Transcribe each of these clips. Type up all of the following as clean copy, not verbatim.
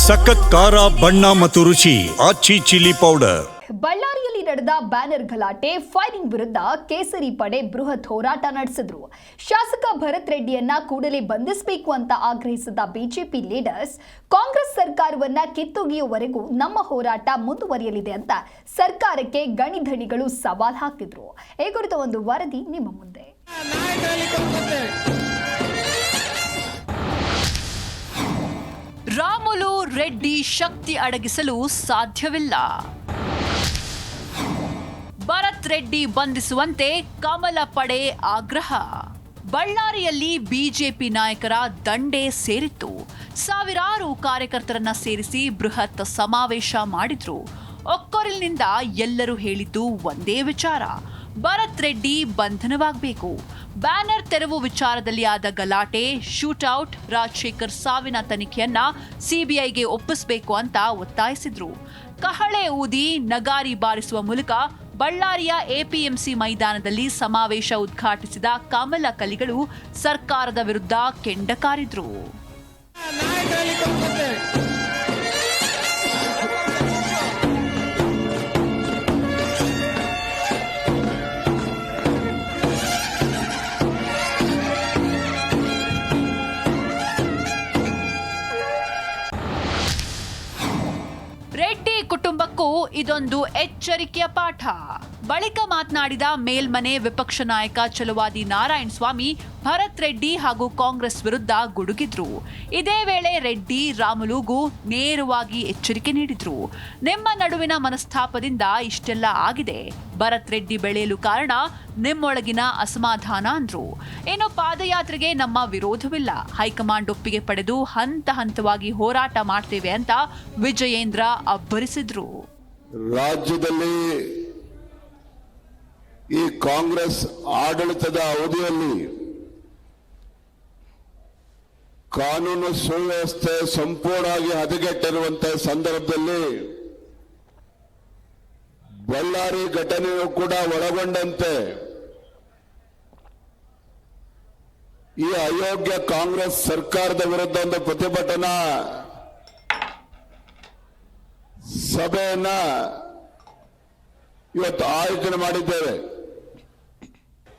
ಸಖತ್ ಖಾರ ಬಣ್ಣ ಮತ್ತು ರುಚಿ ಆಚಿ ಚಿಲ್ಲಿ ಪೌಡರ್. ಬಳ್ಳಾರಿಯಲ್ಲಿ ನಡೆದ ಬ್ಯಾನರ್ ಗಲಾಟೆ ಫೈರಿಂಗ್ ವಿರುದ್ಧ ಕೇಸರಿ ಪಡೆ ಬೃಹತ್ ಹೋರಾಟ ನಡೆಸಿದ್ರು. ಶಾಸಕ ಭರತ್ ರೆಡ್ಡಿಯನ್ನ ಕೂಡಲೇ ಬಂಧಿಸಬೇಕು ಅಂತ ಆಗ್ರಹಿಸಿದ ಬಿಜೆಪಿ ಲೀಡರ್ಸ್ ಕಾಂಗ್ರೆಸ್ ಸರ್ಕಾರವನ್ನ ಕಿತ್ತೊಗೆಯುವವರೆಗೂ ನಮ್ಮ ಹೋರಾಟ ಮುಂದುವರಿಯಲಿದೆ ಅಂತ ಸರ್ಕಾರಕ್ಕೆ ಗಣಿಧಣಿಗಳು ಸವಾಲ್ ಹಾಕಿದ್ರು. ಈ ಕುರಿತ ಒಂದು ವರದಿ ನಿಮ್ಮ ಮುಂದೆ. ರಾಮುಲು ರೆಡ್ಡಿ ಶಕ್ತಿ ಅಡಗಿಸಲು ಸಾಧ್ಯವಿಲ್ಲ. ಭರತ್ ರೆಡ್ಡಿ ಬಂಧಿಸುವಂತೆ ಕಮಲ ಪಡೆ ಆಗ್ರಹ. ಬಳ್ಳಾರಿಯಲ್ಲಿ ಬಿಜೆಪಿ ನಾಯಕರ ದಂಡೇ ಸೇರಿತ್ತು. ಸಾವಿರಾರು ಕಾರ್ಯಕರ್ತರನ್ನ ಸೇರಿಸಿ ಬೃಹತ್ ಸಮಾವೇಶ ಮಾಡಿದ್ರು. ಒಕ್ಕೊರಲಿನಿಂದ ಎಲ್ಲರೂ ಹೇಳಿದ್ದು ಒಂದೇ ವಿಚಾರ, ಭರತ್ ರೆಡ್ಡಿ ಬಂಧನವಾಗಬೇಕು. ಬ್ಯಾನರ್ ತೆರವು ವಿಚಾರದಲ್ಲಿ ಆದ ಗಲಾಟೆ, ಶೂಟೌಟ್, ರಾಜಶೇಖರ್ ಸಾವಿನ ತನಿಖೆಯನ್ನ ಸಿಬಿಐಗೆ ಒಪ್ಪಿಸಬೇಕು ಅಂತ ಒತ್ತಾಯಿಸಿದ್ರು. ಕಹಳೆ ಊದಿ ನಗಾರಿ ಬಾರಿಸುವ ಮೂಲಕ ಬಳ್ಳಾರಿಯ ಎಪಿಎಂಸಿ ಮೈದಾನದಲ್ಲಿ ಸಮಾವೇಶ ಉದ್ಘಾಟಿಸಿದ ಕಮಲ ಕಲಿಗಳು ಸರ್ಕಾರದ ವಿರುದ್ಧ ಕೆಂಡಕಾರಿದ್ರು. ರೆಡ್ಡಿ ಕುಟುಂಬಕ್ಕೂ ಇದೊಂದು ಎಚ್ಚರಿಕೆಯ ಪಾಠ. ಬಳಿಕ ಮಾತನಾಡಿದ ಮೇಲ್ಮನೆ ವಿಪಕ್ಷ ನಾಯಕ ಛಲವಾದಿ ನಾರಾಯಣ ಸ್ವಾಮಿ ಭರತ್ ರೆಡ್ಡಿ ಹಾಗೂ ಕಾಂಗ್ರೆಸ್ ವಿರುದ್ಧ ಗುಡುಗಿದ್ರು. ಇದೇ ವೇಳೆ ರೆಡ್ಡಿ ರಾಮುಲುಗೂ ನೇರವಾಗಿ ಎಚ್ಚರಿಕೆ ನೀಡಿದ್ರು. ನಿಮ್ಮ ನಡುವಿನ ಮನಸ್ತಾಪದಿಂದ ಇಷ್ಟೆಲ್ಲ ಆಗಿದೆ. ಭರತ್ ರೆಡ್ಡಿ ಬೆಳೆಯಲು ಕಾರಣ ನಿಮ್ಮೊಳಗಿನ ಅಸಮಾಧಾನ ಅಂದ್ರು. ಇನ್ನು ಪಾದಯಾತ್ರೆಗೆ ನಮ್ಮ ವಿರೋಧವಿಲ್ಲ. ಹೈಕಮಾಂಡ್ ಒಪ್ಪಿಗೆ ಪಡೆದು ಹಂತ ಹಂತವಾಗಿ ಹೋರಾಟ ಮಾಡ್ತೇವೆ ಅಂತ ವಿಜಯೇಂದ್ರ ಅಬ್ಬರಿಸಿದ್ರು. ರಾಜ್ಯದಲ್ಲಿ ಈ ಕಾಂಗ್ರೆಸ್ ಆಡಳಿತದ ಅವಧಿಯಲ್ಲಿ ಕಾನೂನು ಸುವ್ಯವಸ್ಥೆ ಸಂಪೂರ್ಣವಾಗಿ ಹದಗೆಟ್ಟಿರುವಂತಹ ಸಂದರ್ಭದಲ್ಲಿ ಬಳ್ಳಾರಿ ಘಟನೆಯೂ ಕೂಡ ಒಳಗೊಂಡಂತೆ ಈ ಅಯೋಗ್ಯ ಕಾಂಗ್ರೆಸ್ ಸರ್ಕಾರದ ವಿರುದ್ಧ ಒಂದು ಪ್ರತಿಭಟನಾ ಸಭೆಯನ್ನ ಇವತ್ತು ಆಯೋಜನೆ ಮಾಡಿದ್ದೇವೆ.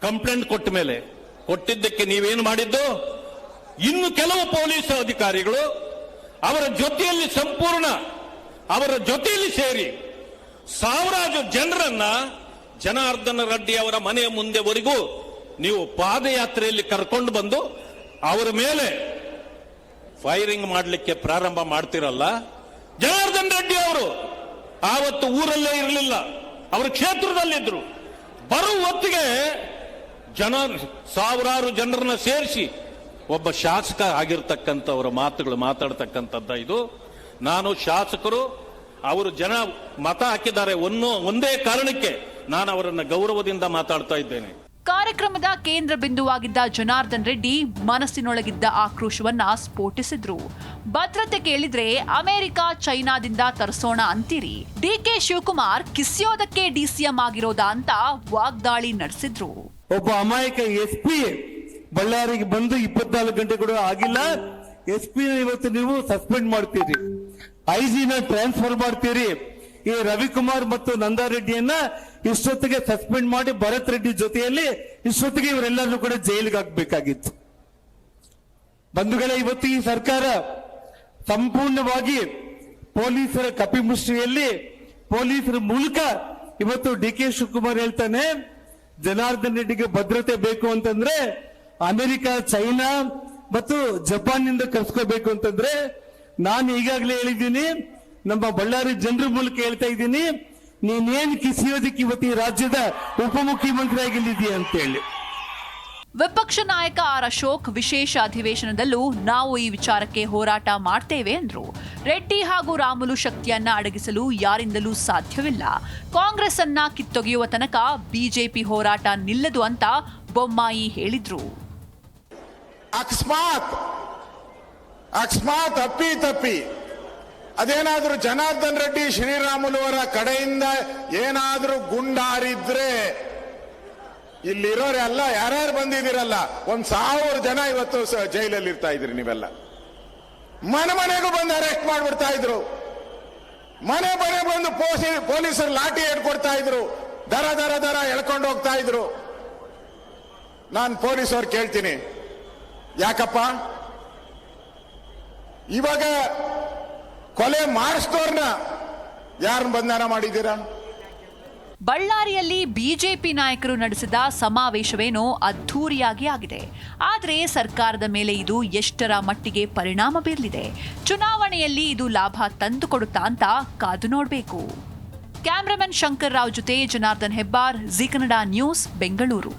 ಕಂಪ್ಲೇಂಟ್ ಕೊಟ್ಟ ಮೇಲೆ ಕೊಟ್ಟಿದ್ದಕ್ಕೆ ನೀವೇನು ಮಾಡಿದ್ದು? ಇನ್ನು ಕೆಲವು ಪೊಲೀಸ್ ಅಧಿಕಾರಿಗಳು ಅವರ ಜೊತೆಯಲ್ಲಿ ಸೇರಿ ಸಾವಿರಾರು ಜನರನ್ನ ಜನಾರ್ದನ ರೆಡ್ಡಿ ಅವರ ಮನೆಯ ಮುಂದೆವರೆಗೂ ನೀವು ಪಾದಯಾತ್ರೆಯಲ್ಲಿ ಕರ್ಕೊಂಡು ಬಂದು ಅವರ ಮೇಲೆ ಫೈರಿಂಗ್ ಮಾಡಲಿಕ್ಕೆ ಪ್ರಾರಂಭ ಮಾಡ್ತಿರಲ್ಲ. ಜನಾರ್ದನ್ ರೆಡ್ಡಿ ಅವರು ಆವತ್ತು ಊರಲ್ಲೇ ಇರಲಿಲ್ಲ, ಅವರ ಕ್ಷೇತ್ರದಲ್ಲಿದ್ರು. ಬರುವ ಹೊತ್ತಿಗೆ ಸಾವಿರಾರು ಜನರನ್ನ ಸೇರಿಸಿ ಒಬ್ಬ ಶಾಸಕ ಆಗಿರ್ತಕ್ಕಂಥವರ ಮಾತುಗಳು ಮಾತಾಡ್ತಕ್ಕಂಥದ್ದ ಇದು. ನಾನು ಶಾಸಕರು ಅವರು ಜನ ಮತ ಹಾಕಿದ್ದಾರೆ ಒಂದೇ ಕಾರಣಕ್ಕೆ ನಾನು ಅವರನ್ನ ಗೌರವದಿಂದ ಮಾತಾಡ್ತಾ ಇದ್ದೇನೆ. ಕಾರ್ಯಕ್ರಮದ ಕೇಂದ್ರ ಬಿಂದುವಾಗಿದ್ದ ಜನಾರ್ದನ್ ರೆಡ್ಡಿ ಮನಸ್ಸಿನೊಳಗಿದ್ದ ಆಕ್ರೋಶವನ್ನ ಸ್ಫೋಟಿಸಿದ್ರು. ಭದ್ರತೆ ಕೇಳಿದ್ರೆ ಅಮೆರಿಕ, ಚೈನಾದಿಂದ ತರಿಸೋಣ ಅಂತೀರಿ. ಡಿಕೆ ಶಿವಕುಮಾರ್ ಕಿಸಿಯೋದಕ್ಕೆ ಡಿಸಿಎಂ ಆಗಿರೋದಾ ಅಂತ ವಾಗ್ದಾಳಿ ನಡೆಸಿದ್ರು. ಒಬ್ಬ ಅಮಾಯಕ ಎಸ್ಪಿ ಬಳ್ಳಾರಿಗೆ ಬಂದು 24 ಗಂಟೆ ಕೂಡ ಆಗಿಲ್ಲ. ಎಸ್ಪಿ ಇವತ್ತು ನೀವು ಸಸ್ಪೆಂಡ್ ಮಾಡ್ತೀರಿ, ಐಜಿನ ಟ್ರಾನ್ಸ್ಫರ್ ಮಾಡ್ತೀರಿ. ಈ ರವಿಕುಮಾರ್ ಮತ್ತು ನಂದಾರೆಡ್ಡಿಯನ್ನ ಇಷ್ಟೊತ್ತಿಗೆ ಸಸ್ಪೆಂಡ್ ಮಾಡಿ ಭರತ್ ರೆಡ್ಡಿ ಜೊತೆಯಲ್ಲಿ ಇಷ್ಟೊತ್ತಿಗೆ ಇವರೆಲ್ಲರೂ ಕೂಡ ಜೈಲಿಗೆ ಹಾಕಬೇಕಾಗಿತ್ತು. ಬಂಧುಗಳೇ, ಇವತ್ತು ಈ ಸರ್ಕಾರ ಸಂಪೂರ್ಣವಾಗಿ ಪೊಲೀಸರ ಕಪಿಮುಷ್ಟಿಯಲ್ಲಿ, ಪೊಲೀಸರ ಮೂಲಕ ಇವತ್ತು ಡಿಕೆ ಶಿವಕುಮಾರ್ ಹೇಳ್ತಾನೆ ಜನಾರ್ದನ್ ರೆಡ್ಡಿಗೆ ಭದ್ರತೆ ಬೇಕು ಅಂತಂದ್ರೆ ಅಮೆರಿಕ, ಚೈನಾ ಮತ್ತು ಜಪಾನ್ ನಿಂದ ಕರ್ಸ್ಕೋಬೇಕು ಅಂತಂದ್ರೆ ನಾನು ಈಗಾಗಲೇ ಹೇಳಿದ್ದೀನಿ, ನಮ್ಮ ಬಳ್ಳಾರಿ ಜನರ ಮೂಲಕ ಹೇಳ್ತಾ ಇದ್ದೀನಿ, ನೀನೇನ್ ಕಿಸಿಯೋದಕ್ಕೆ ಇವತ್ತು ಈ ರಾಜ್ಯದ ಉಪಮುಖ್ಯಮಂತ್ರಿ ಆಗಿಲ್ಲಿದೆಯಾ ಅಂತ ಹೇಳಿ. ವಿಪಕ್ಷ ನಾಯಕ ಆರ್ ಅಶೋಕ್ ವಿಶೇಷ ಅಧಿವೇಶನದಲ್ಲೂ ನಾವು ಈ ವಿಚಾರಕ್ಕೆ ಹೋರಾಟ ಮಾಡ್ತೇವೆ ಅಂದ್ರು. ರೆಡ್ಡಿ ಹಾಗೂ ರಾಮುಲು ಶಕ್ತಿಯನ್ನ ಅಡಗಿಸಲು ಯಾರಿಂದಲೂ ಸಾಧ್ಯವಿಲ್ಲ. ಕಾಂಗ್ರೆಸ್ ಅನ್ನ ಕಿತ್ತೊಗೆಯುವ ತನಕ ಬಿಜೆಪಿ ಹೋರಾಟ ನಿಲ್ಲದು ಅಂತ ಬೊಮ್ಮಾಯಿ ಹೇಳಿದ್ರು. ಅಕಸ್ಮಾತ್ ಅಪ್ಪಿ ಅದೇನಾದ್ರೂ ಜನಾರ್ದನ್ ರೆಡ್ಡಿ ಶ್ರೀರಾಮುಲು ಅವರ ಕಡೆಯಿಂದ ಏನಾದ್ರೂ ಗುಂಡಾರಿದ್ರೆ ಇಲ್ಲಿರೋರೆಲ್ಲ ಯಾರ್ಯಾರು ಬಂದಿದ್ದೀರಲ್ಲ 1,000 ಜನ ಇವತ್ತು ಜೈಲಲ್ಲಿ ಇರ್ತಾ ಇದ್ರಿ ನೀವೆಲ್ಲ. ಮನೆಗೂ ಬಂದು ಅರೆಸ್ಟ್ ಮಾಡ್ಬಿಡ್ತಾ ಇದ್ರು. ಮನೆ ಬಂದು ಪೊಲೀಸರು ಲಾಠಿ ಹಿಡ್ಕೊಡ್ತಾ ಇದ್ರು, ದರ ಎಳ್ಕೊಂಡು ಹೋಗ್ತಾ ಇದ್ರು. ನಾನು ಪೊಲೀಸವ್ರು ಕೇಳ್ತೀನಿ, ಯಾಕಪ್ಪ ಇವಾಗ ಕೊಲೆ ಮಾಡಿಸಿದವ್ರನ್ನ ಯಾರನ್ನ ಬಂಧನ ಮಾಡಿದ್ದೀರಾ? ಬಳ್ಳಾರಿಯಲ್ಲಿ ಬಿಜೆಪಿ ನಾಯಕರು ನಡೆಸಿದ ಸಮಾವೇಶವೇನೋ ಅದ್ಧೂರಿಯಾಗಿ ಆಗಿದೆ. ಆದರೆ ಸರ್ಕಾರದ ಮೇಲೆ ಇದು ಎಷ್ಟರ ಮಟ್ಟಿಗೆ ಪರಿಣಾಮ ಬೀರಲಿದೆ, ಚುನಾವಣೆಯಲ್ಲಿ ಇದು ಲಾಭ ತಂದುಕೊಡುತ್ತಾ ಅಂತ ಕಾದು ನೋಡಬೇಕು. ಕ್ಯಾಮರಾಮನ್ ಶಂಕರ್ ರಾವ್ ಜೊತೆ ಜನಾರ್ದನ್ ಹೆಬ್ಬಾರ್, ಜಿ ಕನ್ನಡ ನ್ಯೂಸ್, ಬೆಂಗಳೂರು.